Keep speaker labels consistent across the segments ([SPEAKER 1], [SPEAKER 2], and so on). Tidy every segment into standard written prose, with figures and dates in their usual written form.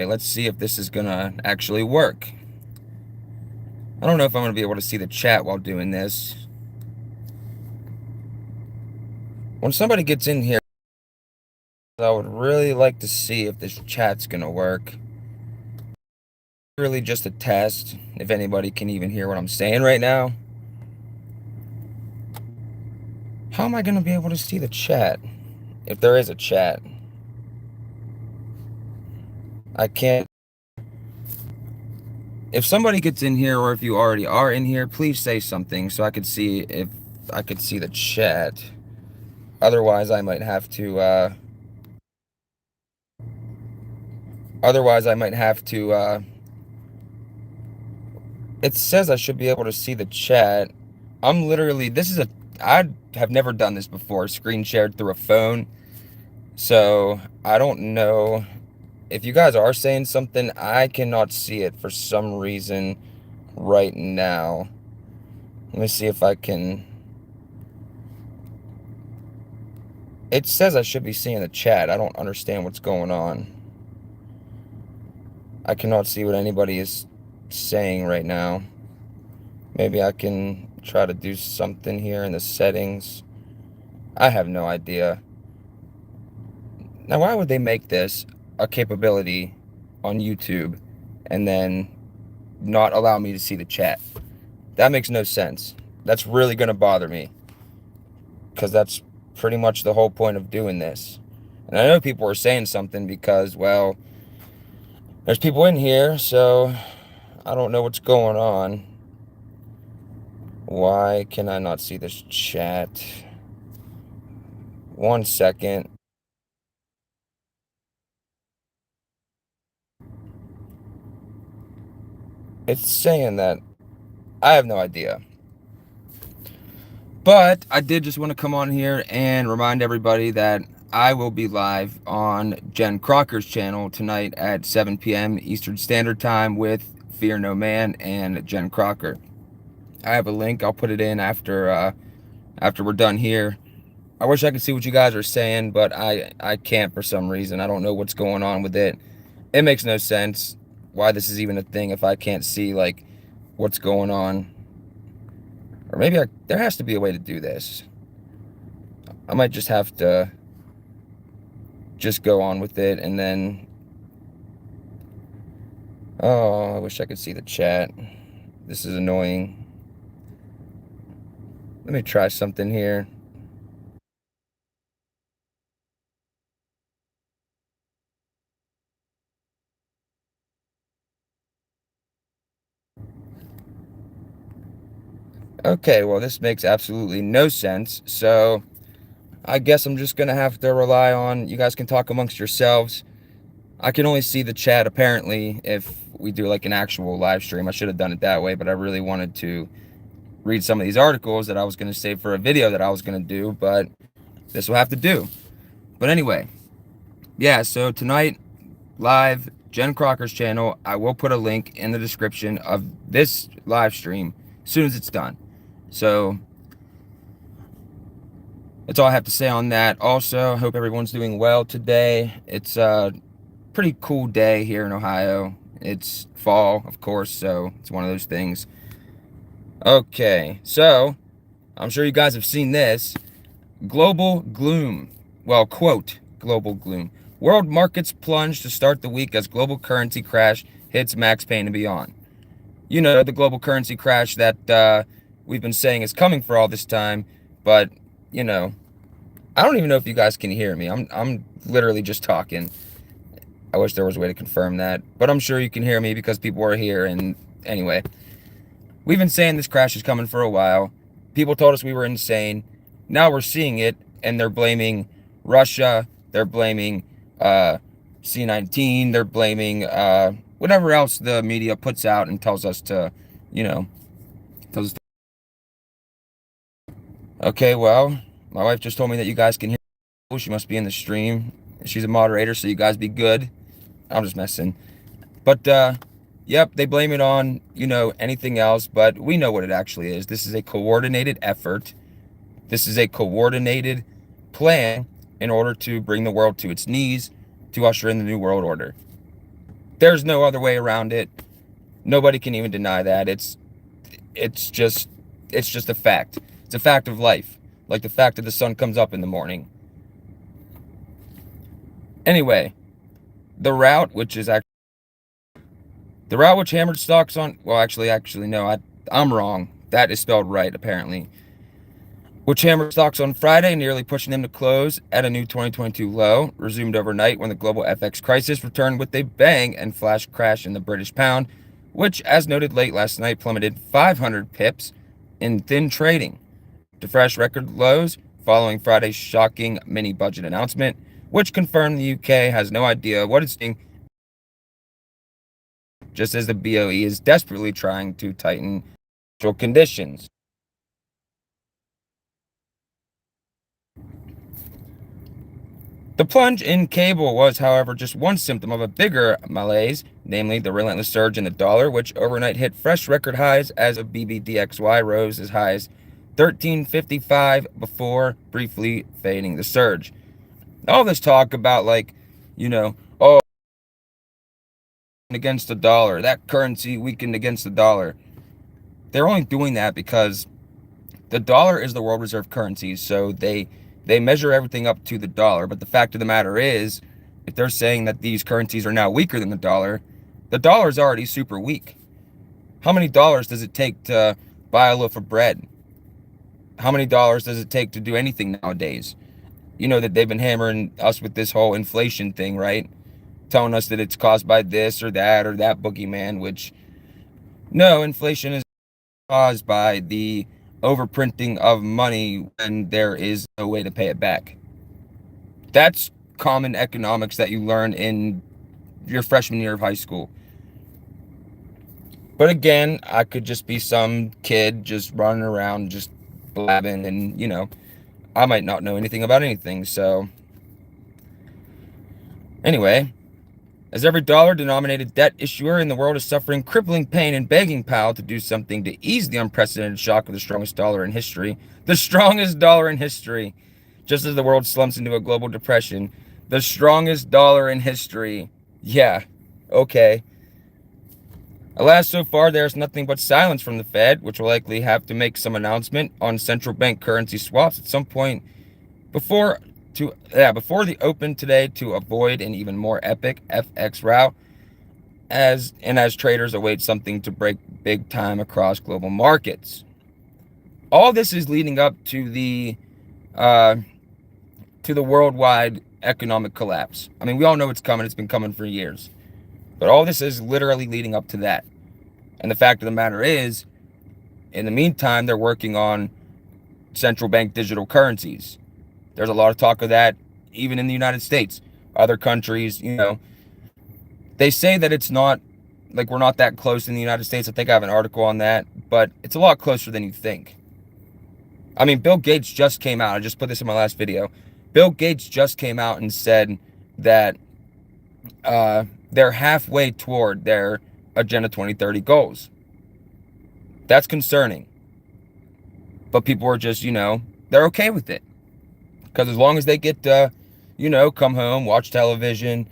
[SPEAKER 1] Okay, let's see if this is gonna actually work. I don't know if I'm gonna be able to see the chat while doing this. When somebody gets in here, I would really like to see if this chat's gonna work. Really just a test, if anybody can even hear what I'm saying right now. How am I gonna be able to see the chat? If there is a chat. I can't. If somebody gets in here, or if you already are in here, please say something so I could see if I could see the chat. Otherwise, I might have to, it says I should be able to see the chat. I'm literally, I have never done this before, screen shared through a phone. So, I don't know. If you guys are saying something, I cannot see it for some reason right now. Let me see if I can. It says I should be seeing the chat. I don't understand what's going on. I cannot see what anybody is saying right now. Maybe I can try to do something here in the settings. I have no idea. Now, why would they make this a capability on YouTube and then not allow me to see the chat? That makes no sense. That's really going to bother me, because that's pretty much the whole point of doing this. And I know people are saying something because, well, there's people in here, so I don't know what's going on. Why can I not see this chat? 1 second. It's saying that. I have no idea. But I did just want to come on here and remind everybody that I will be live on Jen Crocker's channel tonight at 7 p.m. Eastern Standard Time with Fear No Man and Jen Crocker. I have a link. I'll put it in after we're done here. I wish I could see what you guys are saying, but I can't for some reason. I don't know what's going on with it. It makes no sense why this is even a thing if I can't see, like, what's going on. Or maybe there has to be a way to do this. I might just have to just go on with it, and then... Oh, I wish I could see the chat. This is annoying. Let me try something here. Okay, well, this makes absolutely no sense, so I guess I'm just gonna have to rely on you guys can talk amongst yourselves. I can only see the chat, apparently, if we do like an actual live stream. I should have done it that way, but I really wanted to read some of these articles that I was going to save for a video that I was going to do, but this will have to do. But anyway, yeah, so tonight, live, Jen Crocker's channel. I will put a link in the description of this live stream as soon as it's done. So that's all I have to say on that. Also, I hope everyone's doing well today. It's a pretty cool day here in Ohio. It's fall, of course, so it's one of those things. Okay, so I'm sure you guys have seen this. Global gloom. Well, quote, global gloom. World markets plunge to start the week as global currency crash hits max pain and beyond. You know, the global currency crash that we've been saying is coming for all this time, but, you know, I don't even know if you guys can hear me. I'm literally just talking. I wish there was a way to confirm that, but I'm sure you can hear me because people are here. And anyway, we've been saying this crash is coming for a while. People told us we were insane. Now we're seeing it, and they're blaming Russia. They're blaming C-19. They're blaming whatever else the media puts out and tells us to, you know, tells us to. Okay, well, my wife just told me that you guys can hear. She must be in the stream. She's a moderator, so you guys be good. I'm just messing. But, yep, they blame it on, you know, anything else, but we know what it actually is. This is a coordinated effort. This is a coordinated plan in order to bring the world to its knees, to usher in the New World Order. There's no other way around it. Nobody can even deny that. It's just a fact. It's a fact of life, like the fact that the sun comes up in the morning. Anyway, the route which hammered stocks on, well, actually no, I'm wrong. That is spelled right apparently. Which hammered stocks on Friday, nearly pushing them to close at a new 2022 low, resumed overnight when the global FX crisis returned with a bang and flash crash in the British pound, which, as noted late last night, plummeted 500 pips in thin trading to fresh record lows following Friday's shocking mini budget announcement, which confirmed the UK has no idea what it's doing, just as the BOE is desperately trying to tighten financial conditions. The plunge in cable was, however, just one symptom of a bigger malaise, namely the relentless surge in the dollar, which overnight hit fresh record highs as a BBDXY rose as high as 13.55 before briefly fading the surge. All this talk about, like, oh, against the dollar, that currency weakened against the dollar. They're only doing that because the dollar is the world reserve currency, so they measure everything up to the dollar. But the fact of the matter is, if they're saying that these currencies are now weaker than the dollar is already super weak. How many dollars does it take to buy a loaf of bread? How many dollars does it take to do anything nowadays? You know that they've been hammering us with this whole inflation thing, right? Telling us that it's caused by this or that boogeyman, which, no, inflation is caused by the overprinting of money when there is no way to pay it back. That's common economics that you learn in your freshman year of high school. But again, I could just be some kid just running around just blabbing, and I might not know anything about anything. So anyway, as every dollar-denominated debt issuer in the world is suffering crippling pain and begging Powell to do something to ease the unprecedented shock of the strongest dollar in history. The strongest dollar in history. Just as the world slumps into a global depression. The strongest dollar in history. Yeah, okay. Alas, so far there's nothing but silence from the Fed, which will likely have to make some announcement on central bank currency swaps at some point before the open today, to avoid an even more epic FX rout as traders await something to break big time across global markets. All this is leading up to the worldwide economic collapse. I mean, we all know it's coming. It's been coming for years. But all this is literally leading up to that. And the fact of the matter is, in the meantime, they're working on central bank digital currencies. There's a lot of talk of that even in the United States. Other countries, they say that it's not, like, we're not that close in the United States. I think I have an article on that, but it's a lot closer than you think. I mean, Bill Gates just came out. I just put this in my last video. Bill Gates just came out and said that they're halfway toward their Agenda 2030 goals. That's concerning. But people are just, they're okay with it. Because as long as they get to, come home, watch television,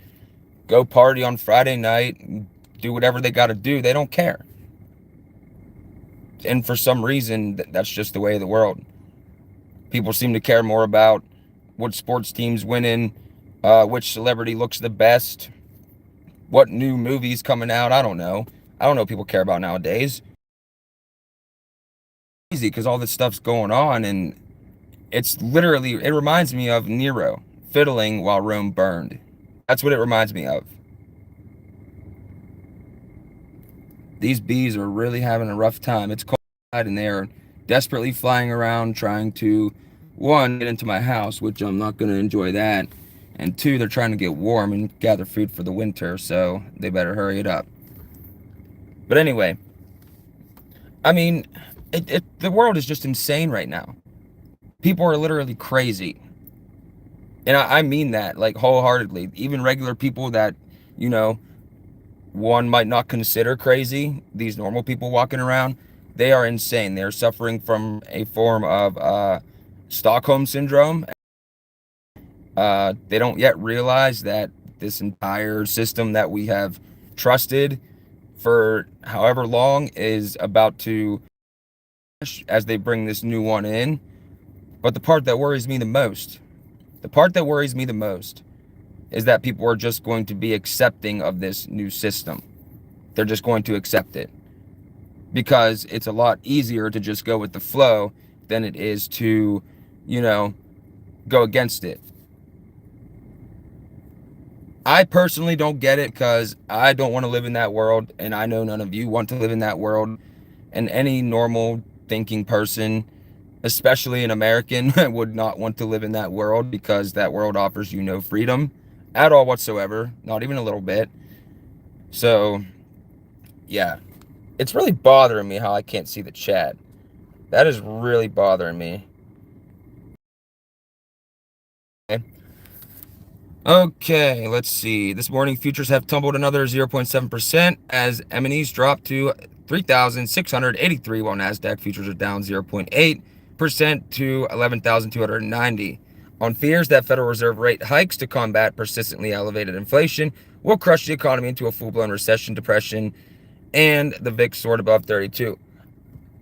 [SPEAKER 1] go party on Friday night, do whatever they got to do, they don't care. And for some reason, that's just the way of the world. People seem to care more about what sports team's winning, which celebrity looks the best, what new movie's coming out. I don't know what people care about nowadays. Easy, because all this stuff's going on, and it reminds me of Nero fiddling while Rome burned. That's what it reminds me of. These bees are really having a rough time. It's cold outside, and they're desperately flying around trying to, one, get into my house, which I'm not going to enjoy that, and two, they're trying to get warm and gather food for the winter, so they better hurry it up. But anyway, I mean, the world is just insane right now. People are literally crazy. And I mean that, like, wholeheartedly. Even regular people that, one might not consider crazy, these normal people walking around, they are insane. They're suffering from a form of Stockholm syndrome. They don't yet realize that this entire system that we have trusted for however long is about to, as they bring this new one in. But the part that worries me the most, is that people are just going to be accepting of this new system. They're just going to accept it because it's a lot easier to just go with the flow than it is to, go against it. I personally don't get it because I don't want to live in that world, and I know none of you want to live in that world. And any normal thinking person, especially an American, would not want to live in that world because that world offers you no freedom at all whatsoever, not even a little bit. So, yeah, it's really bothering me how I can't see the chat. That is really bothering me. Okay, let's see. This morning, futures have tumbled another 0.7% as M&Es dropped to 3,683, while NASDAQ futures are down 0.8% to 11,290. On fears that Federal Reserve rate hikes to combat persistently elevated inflation will crush the economy into a full-blown recession, depression, and the VIX soared above 32.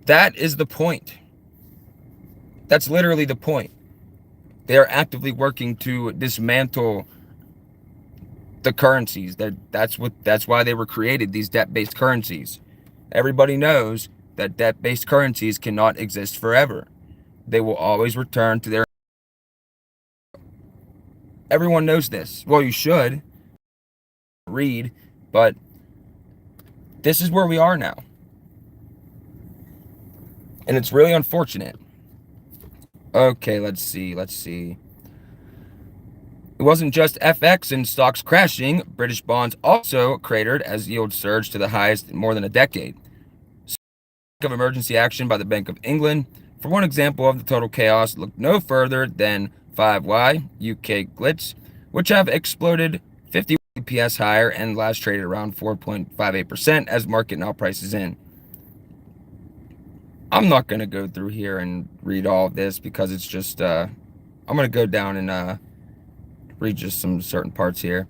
[SPEAKER 1] That is the point. That's literally the point. They are actively working to dismantle the currencies. That's why they were created, these debt-based currencies. Everybody knows that debt-based currencies cannot exist forever. They will always return to their... Everyone knows this. Well, you should read, but this is where we are now. And it's really unfortunate. Okay, let's see. It wasn't just FX and stocks crashing. British bonds also cratered as yields surged to the highest in more than a decade. Of emergency action by the Bank of England. For one example of the total chaos, look no further than 5Y, UK glitz, which have exploded 50 PS higher and last traded around 4.58% as market now prices in. I'm not going to go through here and read all of this because it's just, I'm going to go down and read just some certain parts here.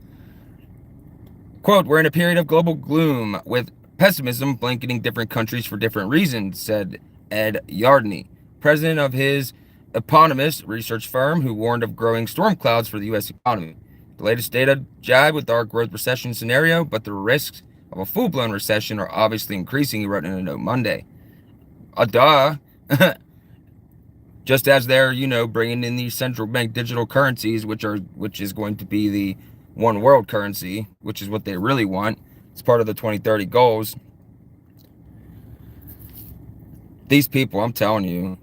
[SPEAKER 1] Quote, we're in a period of global gloom with pessimism blanketing different countries for different reasons, said Ed Yardney, president of his eponymous research firm, who warned of growing storm clouds for the U.S. economy. The latest data jibe with our growth recession scenario, but the risks of a full-blown recession are obviously increasing, he wrote in a note Monday. Duh. Just as they're, bringing in these central bank digital currencies, which is going to be the one world currency, which is what they really want. It's part of the 2030 goals. These people, I'm telling you.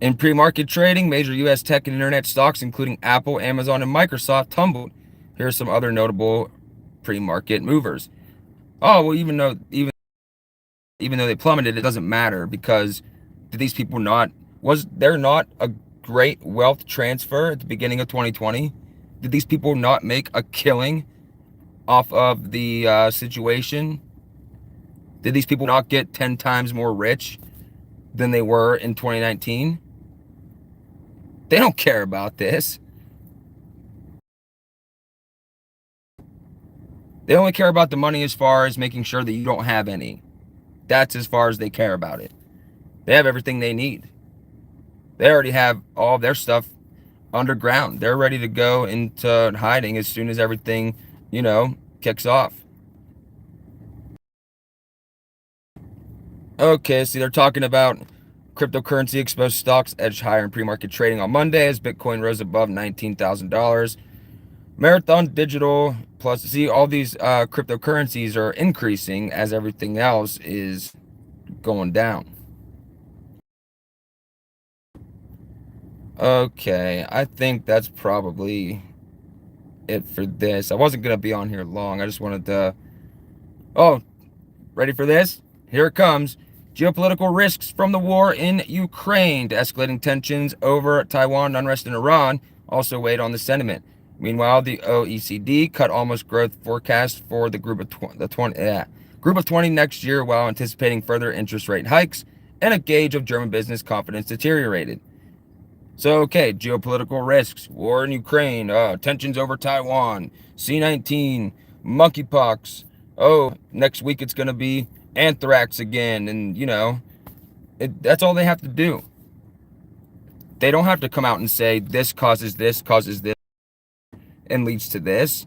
[SPEAKER 1] In pre-market trading, major U.S. tech and internet stocks, including Apple, Amazon, and Microsoft, tumbled. Here are some other notable pre-market movers. Oh, well, even though they plummeted, it doesn't matter because did these people was there not a great wealth transfer at the beginning of 2020? Did these people not make a killing off of the situation? Did these people not get 10 times more rich than they were in 2019? They don't care about this. They only care about the money as far as making sure that you don't have any. That's as far as they care about it. They have everything they need. They already have all their stuff underground. They're ready to go into hiding as soon as everything, kicks off. Okay, so they're talking about cryptocurrency exposed stocks edged higher in pre-market trading on Monday as Bitcoin rose above $19,000. Marathon Digital Plus, see, all these cryptocurrencies are increasing as everything else is going down. Okay, I think that's probably it for this. I wasn't going to be on here long. I just wanted to... Oh, ready for this? Here it comes. Geopolitical risks from the war in Ukraine to escalating tensions over Taiwan, unrest in Iran also weighed on the sentiment. Meanwhile, the OECD cut almost growth forecast for the group of 20 next year while anticipating further interest rate hikes, and a gauge of German business confidence deteriorated. So, okay, geopolitical risks, war in Ukraine, tensions over Taiwan, C-19 monkeypox. Oh, next week it's going to be anthrax again. And, that's all they have to do. They don't have to come out and say this, causes this, and leads to this.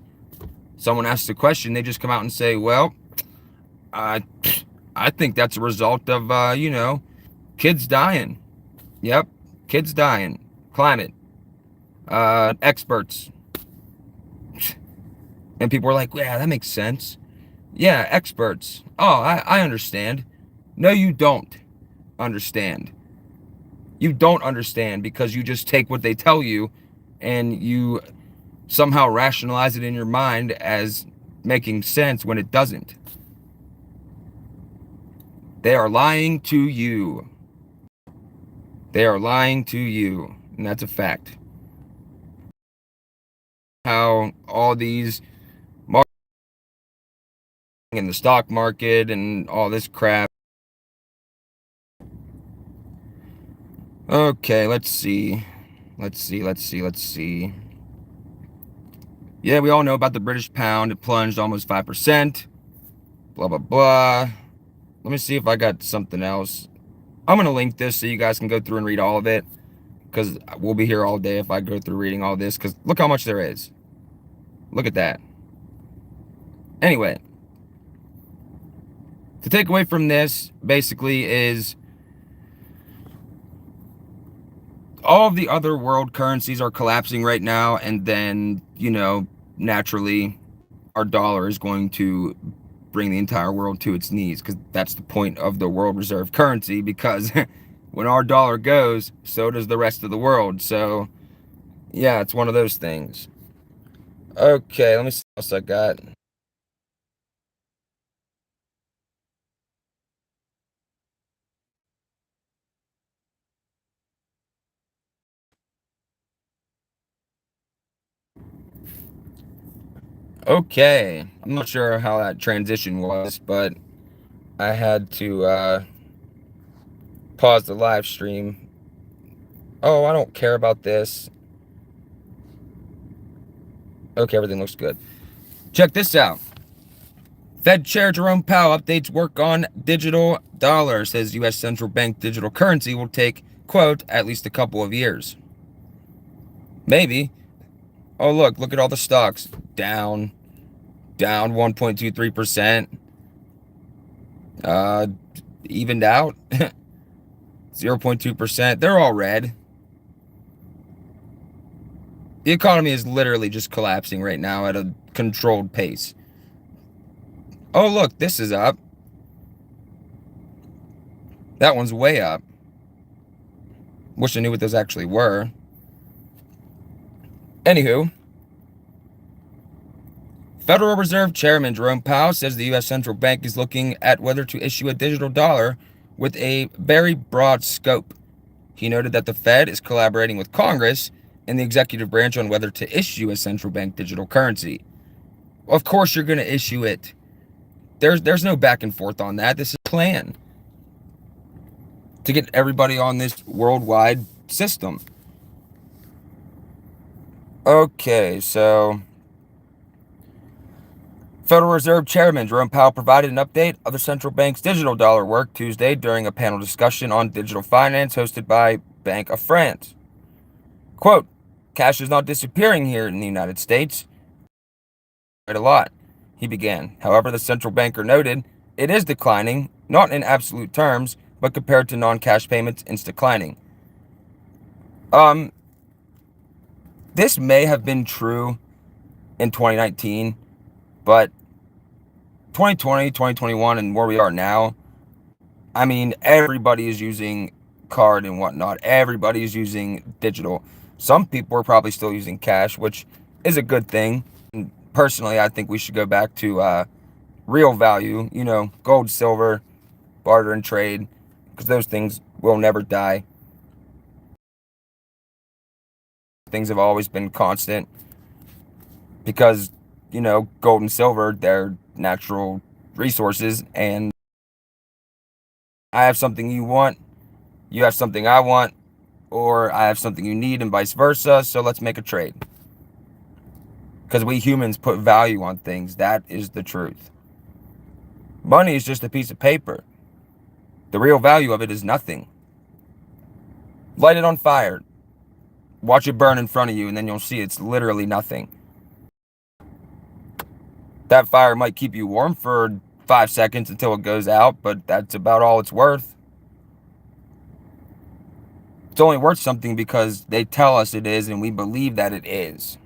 [SPEAKER 1] Someone asks a question, they just come out and say, well, I think that's a result of, kids dying. Yep, kids dying. Climate. Experts. And people are like, yeah, that makes sense. Yeah, experts. Oh, I understand. No, you don't understand. You don't understand because you just take what they tell you and you somehow rationalize it in your mind as making sense when it doesn't. They are lying to you. They are lying to you. And that's a fact. How all these in the stock market and all this crap. Okay, let's see. Yeah, we all know about the British pound. It plunged almost 5%. Blah, blah, blah. Let me see if I got something else. I'm going to link this so you guys can go through and read all of it. Because we'll be here all day if I go through reading all this. Because look how much there is. Look at that. Anyway. To take away from this, basically, is all of the other world currencies are collapsing right now. And then, naturally, our dollar is going to bring the entire world to its knees, because that's the point of the world reserve currency, because when our dollar goes, so does the rest of the world. So yeah, it's one of those things. Okay, let me see what else I got. Okay, I'm not sure how that transition was, but I had to pause the live stream. Oh, I don't care about this. Okay, everything looks good. Check this out. Fed Chair Jerome Powell updates work on digital dollar, says U.S. central bank digital currency will take, quote, at least a couple of years. Maybe. Oh, look at all the stocks. Down 1.23%. Evened out. 0.2%. They're all red. The economy is literally just collapsing right now at a controlled pace. Oh, look, this is up. That one's way up. Wish I knew what those actually were. Anywho, Federal Reserve Chairman Jerome Powell says the U.S. Central Bank is looking at whether to issue a digital dollar with a very broad scope. He noted that the Fed is collaborating with Congress and the executive branch on whether to issue a central bank digital currency. Of course you're going to issue it. There's no back and forth on that. This is a plan to get everybody on this worldwide system. Okay, so Federal Reserve Chairman Jerome Powell provided an update of the central bank's digital dollar work Tuesday during a panel discussion on digital finance hosted by Bank of France. Quote, cash is not disappearing here in the United States. Quite a lot, he began. However, the central banker noted it is declining, not in absolute terms, but compared to non-cash payments, it's declining. This may have been true in 2019, but 2020, 2021, and where we are now, I mean, everybody is using card and whatnot. Everybody is using digital. Some people are probably still using cash, which is a good thing. And personally, I think we should go back to real value, gold, silver, barter and trade, because those things will never die. Things have always been constant because, gold and silver, they're natural resources, and I have something you want, you have something I want, or I have something you need and vice versa, so let's make a trade. because we humans put value on things. That is the truth. Money is just a piece of paper. The real value of it is nothing. Light it on fire. Watch it burn in front of you, and then you'll see it's literally nothing. That fire might keep you warm for 5 seconds until it goes out, but that's about all it's worth. It's only worth something because they tell us it is, and we believe that it is.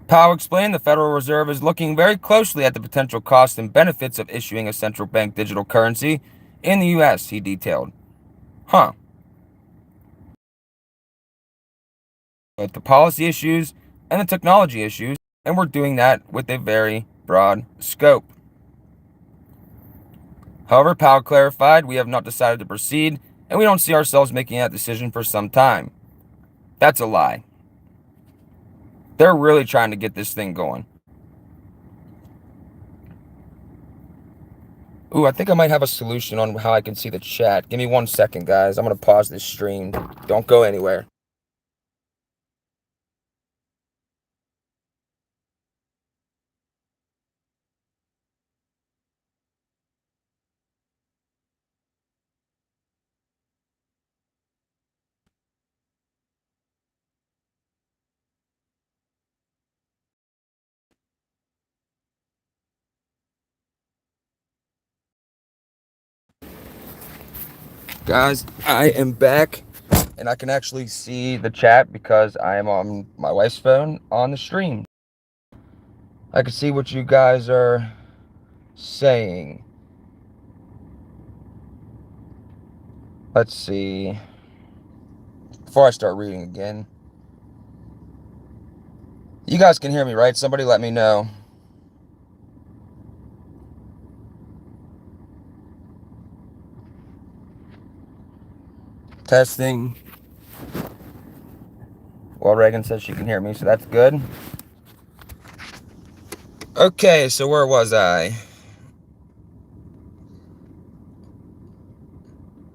[SPEAKER 1] Powell explained the Federal Reserve is looking very closely at the potential costs and benefits of issuing a central bank digital currency in the U.S., he detailed. Both the policy issues and the technology issues, and we're doing that with a very broad scope. However, Powell clarified, we have not decided to proceed, and we don't see ourselves making that decision for some time. That's a lie. They're really trying to get this thing going. Ooh, I think I might have a solution on how I can see the chat. Give me 1 second, guys. I'm going to pause this stream. Don't go anywhere. Guys, I am back, and I can actually see the chat because I am on my wife's phone on the stream. I can see what you guys are saying. Let's see. Before I start reading again. You guys can hear me, right? Somebody let me know. Testing. Well, Reagan says she can hear me, so that's good. Okay, so where was I?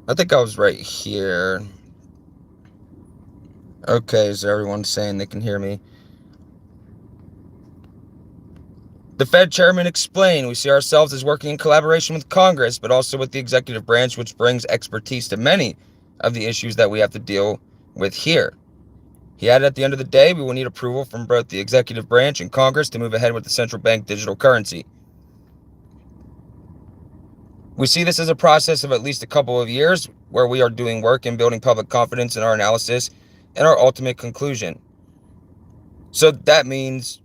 [SPEAKER 1] I think I was right here. Okay, so everyone's saying they can hear me. The Fed chairman explained, we see ourselves as working in collaboration with Congress, but also with the executive branch, which brings expertise to many of the issues that we have to deal with here. He added, at the end of the day, we will need approval from both the executive branch and Congress to move ahead with the central bank digital currency. We see this as a process of at least a couple of years where we are doing work in building public confidence in our analysis and our ultimate conclusion. So that means,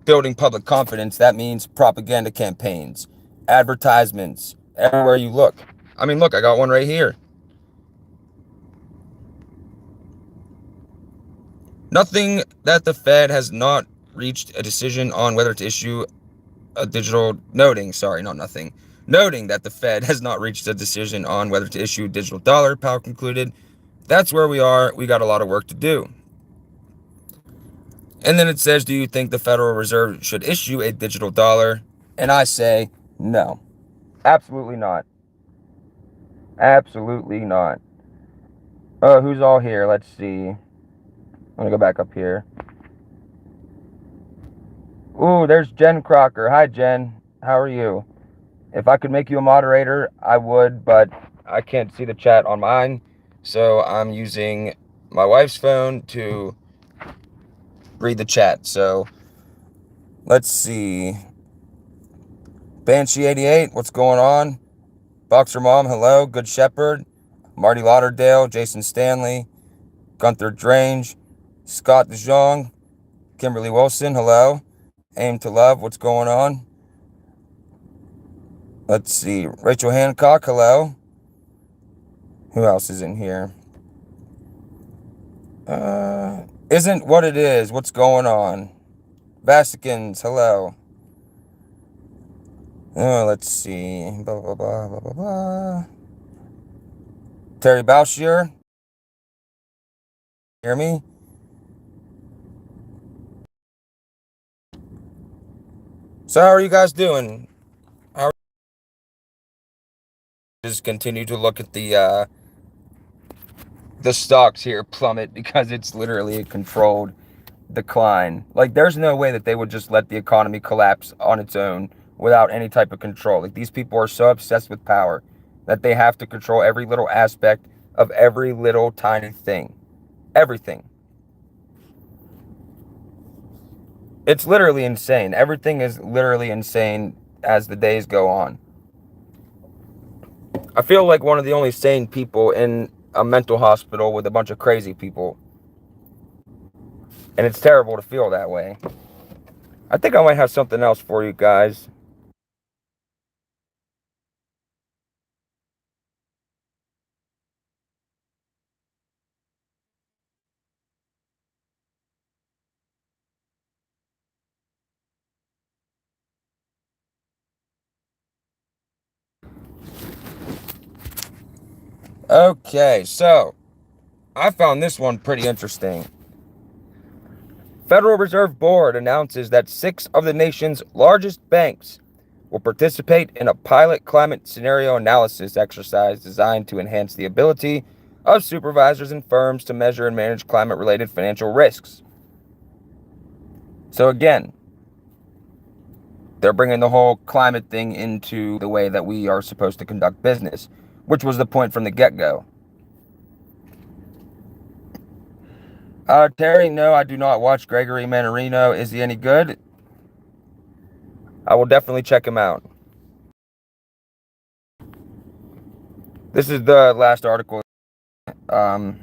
[SPEAKER 1] building public confidence. That means propaganda campaigns, advertisements, everywhere you look. I mean, look, I got one right here. Nothing that the Fed has not reached a decision on whether to issue a digital noting that the Fed has not reached a decision on whether to issue a digital dollar, Powell concluded. That's where we are. We got a lot of work to do. And then it says, do you think the Federal Reserve should issue a digital dollar? And I say, no. Absolutely not. Absolutely not. Who's all here? Let's see. I'm going to go back up here. Ooh, there's Jen Crocker. Hi, Jen. How are you? If I could make you a moderator, I would, but I can't see the chat on mine. So I'm using my wife's phone to read the chat. So let's see. Banshee88, what's going on? Boxer Mom, hello. Good Shepherd. Marty Lauderdale, Jason Stanley, Gunther Drange, Scott DeJong, Kimberly Wilson, hello. Aim to Love, what's going on? Let's see. Rachel Hancock, hello. Who else is in here? Isn't what it is. What's going on? Vasikins, hello. Let's see. Blah, blah, blah, blah, blah, blah. Terry Bouchier. Hear me? So how are you guys doing? Just continue to look at the the stocks here plummet because it's literally a controlled decline. Like, there's no way that they would just let the economy collapse on its own without any type of control. Like, these people are so obsessed with power that they have to control every little aspect of every little tiny thing. Everything. It's literally insane. Everything is literally insane as the days go on. I feel like one of the only sane people in a mental hospital with a bunch of crazy people. And it's terrible to feel that way. I think I might have something else for you guys. Okay, so I found this one pretty interesting. Federal Reserve Board announces that 6 of the nation's largest banks will participate in a pilot climate scenario analysis exercise designed to enhance the ability of supervisors and firms to measure and manage climate-related financial risks. So again, they're bringing the whole climate thing into the way that we are supposed to conduct business, which was the point from the get-go. Terry, no, I do not watch Gregory Mannarino. Is he any good? I will definitely check him out. This is the last article. I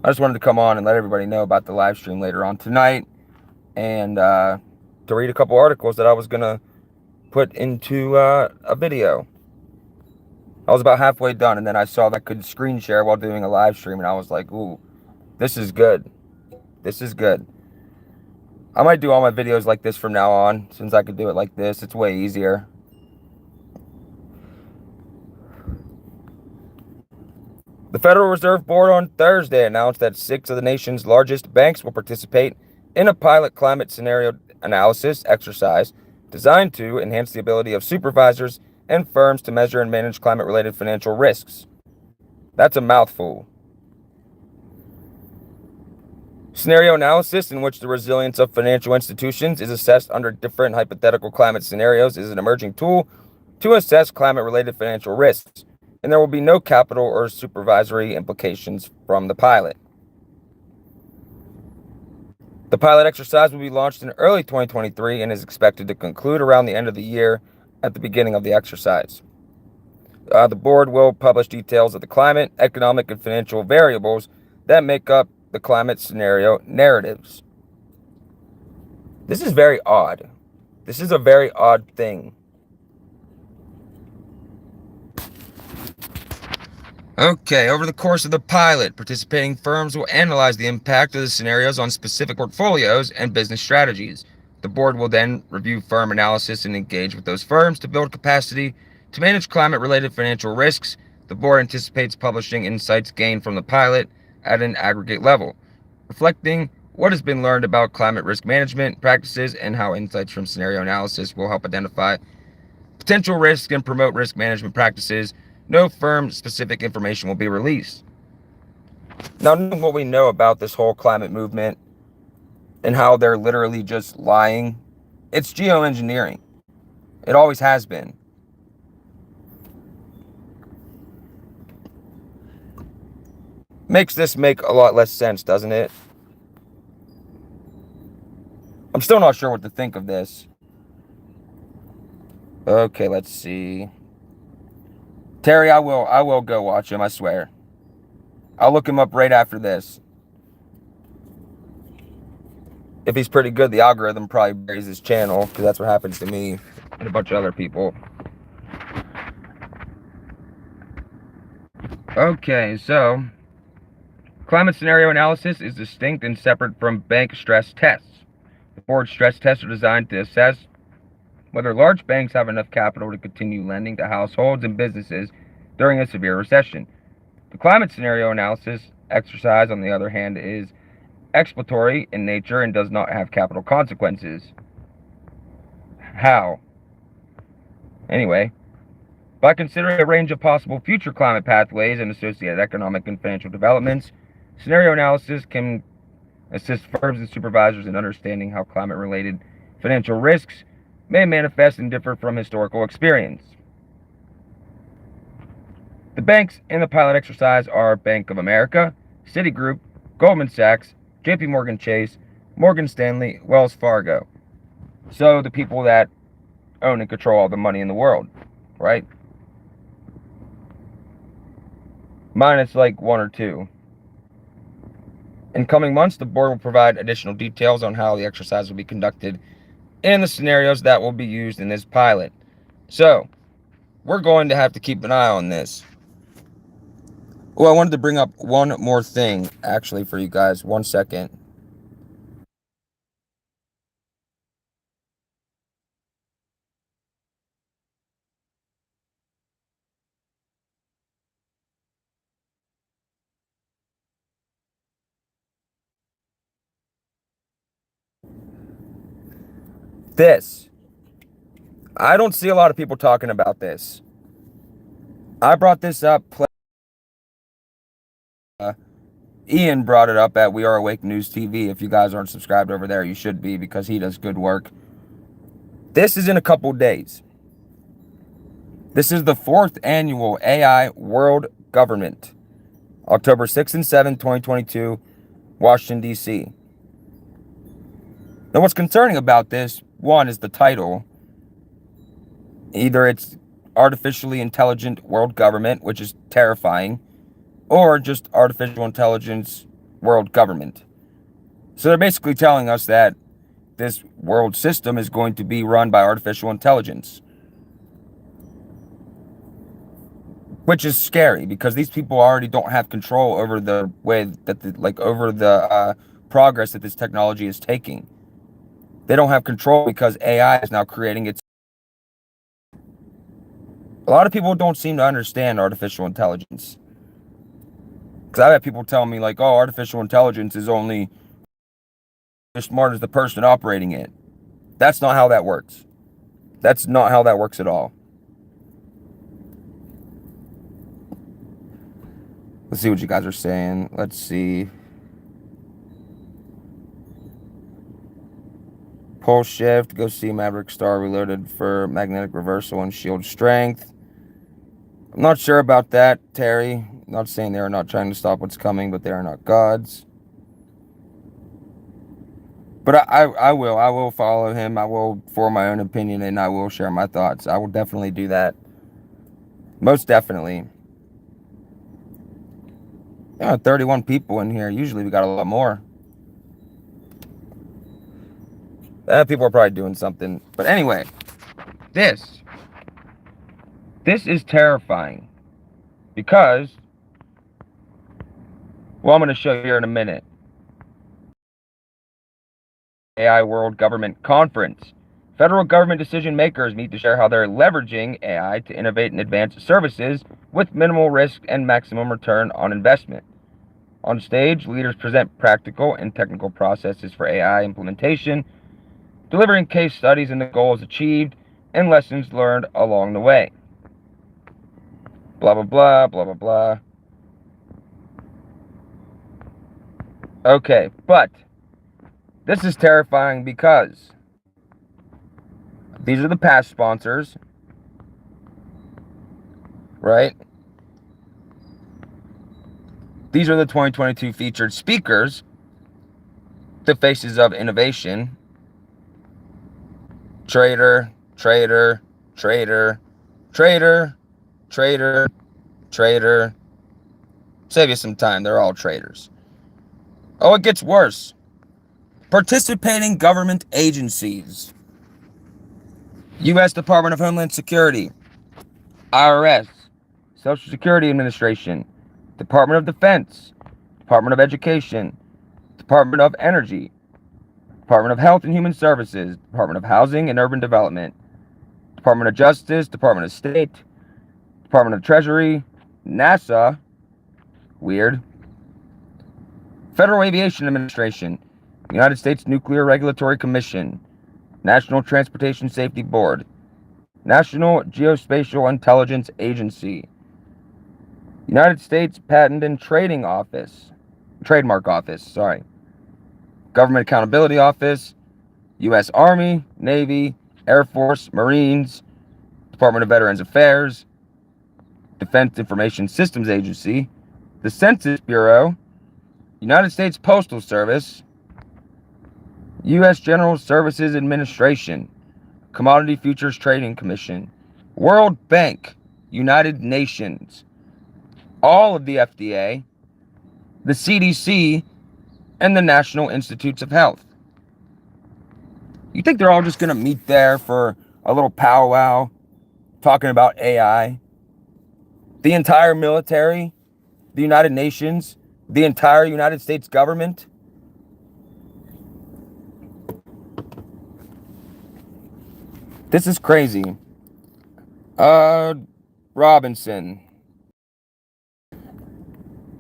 [SPEAKER 1] just wanted to come on and let everybody know about the live stream later on tonight, and to read a couple articles that I was going to put into a video. I was about halfway done, and then I saw that I could screen share while doing a live stream, and I was like, ooh, this is good. This is good. I might do all my videos like this from now on, since I could do it like this. It's way easier. The Federal Reserve Board on Thursday announced that 6 of the nation's largest banks will participate in a pilot climate scenario analysis exercise designed to enhance the ability of supervisors and firms to measure and manage climate-related financial risks. That's a mouthful. Scenario analysis, in which the resilience of financial institutions is assessed under different hypothetical climate scenarios, is an emerging tool to assess climate-related financial risks, and there will be no capital or supervisory implications from the pilot. The pilot exercise will be launched in early 2023 and is expected to conclude around the end of the year at the beginning of the exercise. The board will publish details of the climate, economic, and financial variables that make up the climate scenario narratives. This is very odd. This is a very odd thing. Okay, over the course of the pilot, participating firms will analyze the impact of the scenarios on specific portfolios and business strategies. The board will then review firm analysis and engage with those firms to build capacity to manage climate-related financial risks. The board anticipates publishing insights gained from the pilot at an aggregate level, reflecting what has been learned about climate risk management practices and how insights from scenario analysis will help identify potential risks and promote risk management practices. No firm-specific information will be released. Now, knowing what we know about this whole climate movement and how they're literally just lying, it's geoengineering. It always has been. Makes this make a lot less sense, doesn't it? I'm still not sure what to think of this. Okay, let's see. Terry, I will go watch him, I swear. I'll look him up right after this. If he's pretty good, the algorithm probably buries his channel, because that's what happens to me and a bunch of other people. Okay, so climate scenario analysis is distinct and separate from bank stress tests. The board stress tests are designed to assess whether large banks have enough capital to continue lending to households and businesses during a severe recession. The climate scenario analysis exercise, on the other hand, is exploratory in nature and does not have capital consequences. How? Anyway, By considering a range of possible future climate pathways and associated economic and financial developments, scenario analysis can assist firms and supervisors in understanding how climate-related financial risks may manifest and differ from historical experience. The banks in the pilot exercise are Bank of America, Citigroup, Goldman Sachs, JP Morgan Chase, Morgan Stanley, Wells Fargo. So the people that own and control all the money in the world, right? Minus like one or two. In coming months, the board will provide additional details on how the exercise will be conducted and the scenarios that will be used in this pilot. So, we're going to have to keep an eye on this. Well, I wanted to bring up one more thing, actually, for you guys. 1 second. This. I don't see a lot of people talking about this. I brought this up. Ian brought it up at We Are Awake News TV. If you guys aren't subscribed over there, you should be, because he does good work. This is in a couple days. This is the 4th annual AI World Government, October 6th and 7th, 2022, Washington, D.C. Now, what's concerning about this, one, is the title. Either it's Artificially Intelligent World Government, which is terrifying, or just Artificial Intelligence World Government. So they're basically telling us that this world system is going to be run by artificial intelligence, which is scary because these people already don't have control over the way that over the progress that this technology is taking. They don't have control because AI is now creating its. A lot of people don't seem to understand artificial intelligence. Because I've had people tell me, like, oh, artificial intelligence is only as smart as the person operating it. That's not how that works. That's not how that works at all. Let's see what you guys are saying. Let's see. Pole shift. Go see Maverick Star Reloaded for magnetic reversal and shield strength. I'm not sure about that, Terry. I'm not saying they are not trying to stop what's coming, but they are not gods. But I will follow him. I will form my own opinion, and I will share my thoughts. I will definitely do that. Most definitely. 31 people in here. Usually we got a lot more. People are probably doing something. But anyway, this is terrifying. Because, well, I'm going to show you here in a minute. AI World Government Conference. Federal government decision makers meet to share how they're leveraging AI to innovate and advance services with minimal risk and maximum return on investment. On stage, leaders present practical and technical processes for AI implementation, delivering case studies and the goals achieved and lessons learned along the way. Blah, blah, blah, blah, blah, blah. Okay, but this is terrifying because these are the past sponsors, right? These are the 2022 featured speakers, the faces of innovation. Trader, trader, trader, trader, trader, trader. Save you some time, they're all traders. Oh, it gets worse. Participating government agencies. U.S. Department of Homeland Security, IRS, Social Security Administration, Department of Defense, Department of Education, Department of Energy, Department of Health and Human Services, Department of Housing and Urban Development, Department of Justice, Department of State, Department of Treasury, NASA, weird, Federal Aviation Administration, United States Nuclear Regulatory Commission, National Transportation Safety Board, National Geospatial Intelligence Agency, United States Patent and Trademark Office, Government Accountability Office, U.S. Army, Navy, Air Force, Marines, Department of Veterans Affairs, Defense Information Systems Agency, the Census Bureau, United States Postal Service, U.S. General Services Administration, Commodity Futures Trading Commission, World Bank, United Nations, all of the FDA, the CDC, and the National Institutes of Health. You think they're all just going to meet there for a little powwow talking about AI? The entire military, the United Nations, the entire United States government? This is crazy. Robinson.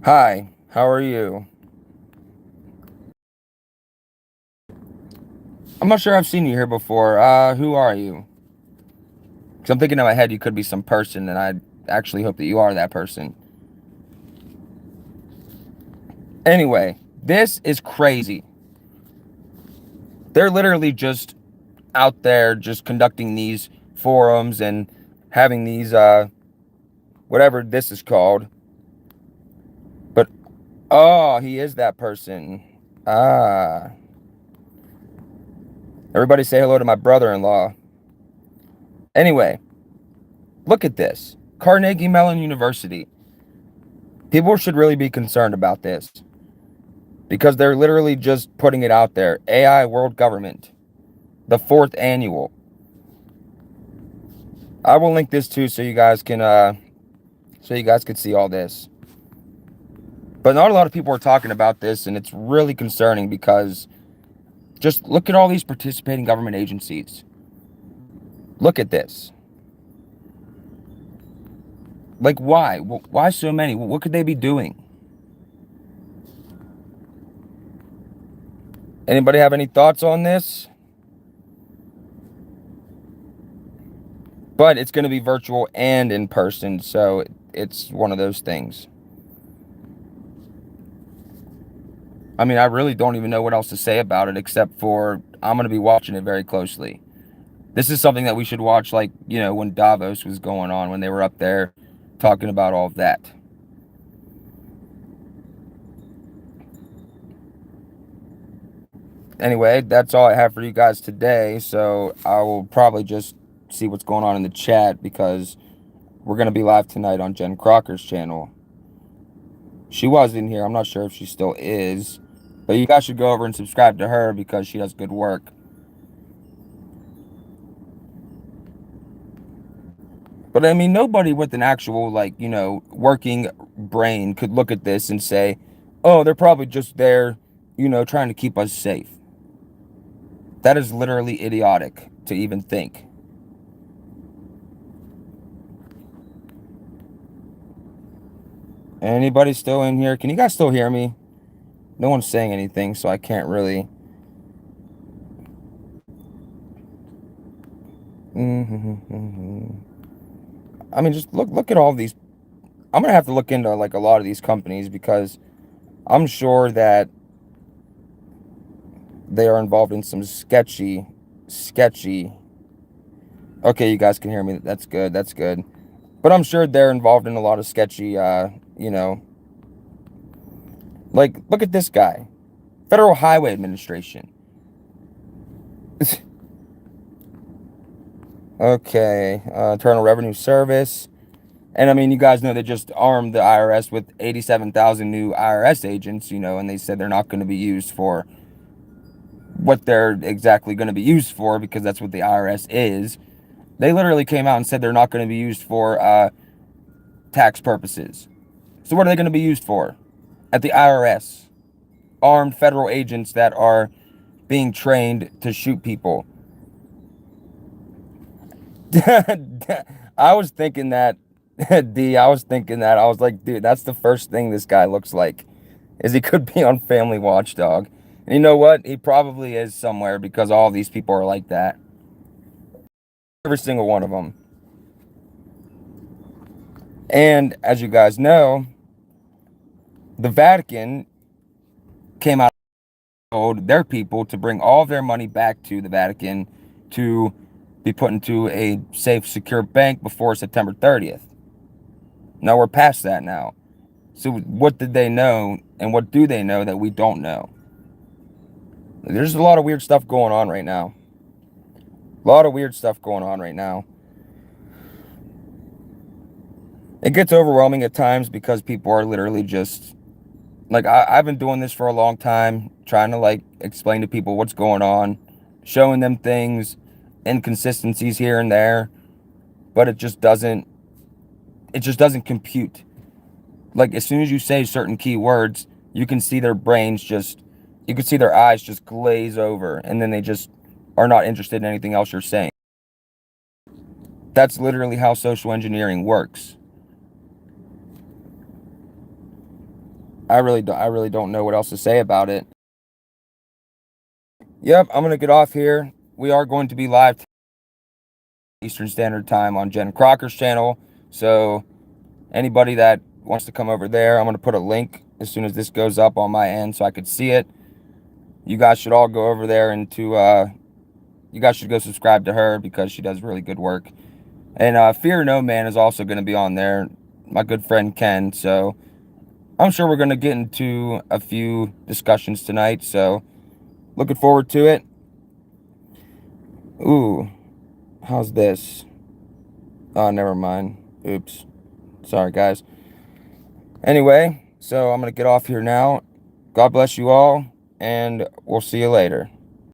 [SPEAKER 1] Hi, how are you? I'm not sure I've seen you here before. Who are you? Because I'm thinking in my head you could be some person, and I actually hope that you are that person. Anyway, this is crazy. They're literally just out there just conducting these forums and having these, whatever this is called. But, oh, he is that person. Ah. Everybody say hello to my brother-in-law. Anyway, look at this. Carnegie Mellon University. People should really be concerned about this, because they're literally just putting it out there. AI World Government, the 4th annual. I will link this too so you guys can see all this. But not a lot of people are talking about this, and it's really concerning because just look at all these participating government agencies. Look at this. Like, why? Why so many? What could they be doing? Anybody have any thoughts on this? But it's going to be virtual and in person, so it's one of those things. I mean, I really don't even know what else to say about it, except for I'm going to be watching it very closely. This is something that we should watch, like, when Davos was going on, when they were up there talking about all of that. Anyway, that's all I have for you guys today, so I will probably just see what's going on in the chat, because we're going to be live tonight on Jen Crocker's channel. She was in here. I'm not sure if she still is, but you guys should go over and subscribe to her because she does good work. But I mean, nobody with an actual, working brain could look at this and say, oh, they're probably just there, trying to keep us safe. That is literally idiotic to even think. Anybody still in here? Can you guys still hear me? No one's saying anything, so I can't really. I mean, just look at all these. I'm gonna have to look into a lot of these companies, because I'm sure that they are involved in some sketchy. Okay, you guys can hear me. That's good. But I'm sure they're involved in a lot of sketchy, look at this guy. Federal Highway Administration. Okay, Internal Revenue Service. And I mean, you guys know they just armed the IRS with 87,000 new IRS agents, and they said they're not going to be used for what they're exactly going to be used for, because that's what the IRS is. They literally came out and said they're not going to be used for tax purposes. So what are they going to be used for? At the IRS. Armed federal agents that are being trained to shoot people. I was thinking that, D, I was like, dude, that's the first thing this guy looks like, is he could be on Family Watchdog. And you know what? He probably is somewhere, because all these people are like that. Every single one of them. And as you guys know, the Vatican came out and told their people to bring all of their money back to the Vatican to be put into a safe, secure bank before September 30th. Now we're past that now. So what did they know, and what do they know that we don't know? There's a lot of weird stuff going on right now. A lot of weird stuff going on right now. It gets overwhelming at times because people are literally just like, I've been doing this for a long time, trying to like explain to people what's going on, showing them things, inconsistencies here and there, but it just doesn't compute. Like, as soon as you say certain key words, you can see their brains just, you can see their eyes just glaze over, and then they just are not interested in anything else you're saying. That's literally how social engineering works. I really don't know what else to say about it. Yep, I'm gonna get off here. We are going to be live Eastern Standard Time on Jen Crocker's channel. So anybody that wants to come over there, I'm gonna put a link as soon as this goes up on my end so I could see it. You guys should all go over there and you guys should go subscribe to her because she does really good work. And Fear No Man is also going to be on there, my good friend Ken. So I'm sure we're going to get into a few discussions tonight. So looking forward to it. Ooh, how's this? Oh, never mind. Oops. Sorry, guys. Anyway, so I'm going to get off here now. God bless you all, and we'll see you later.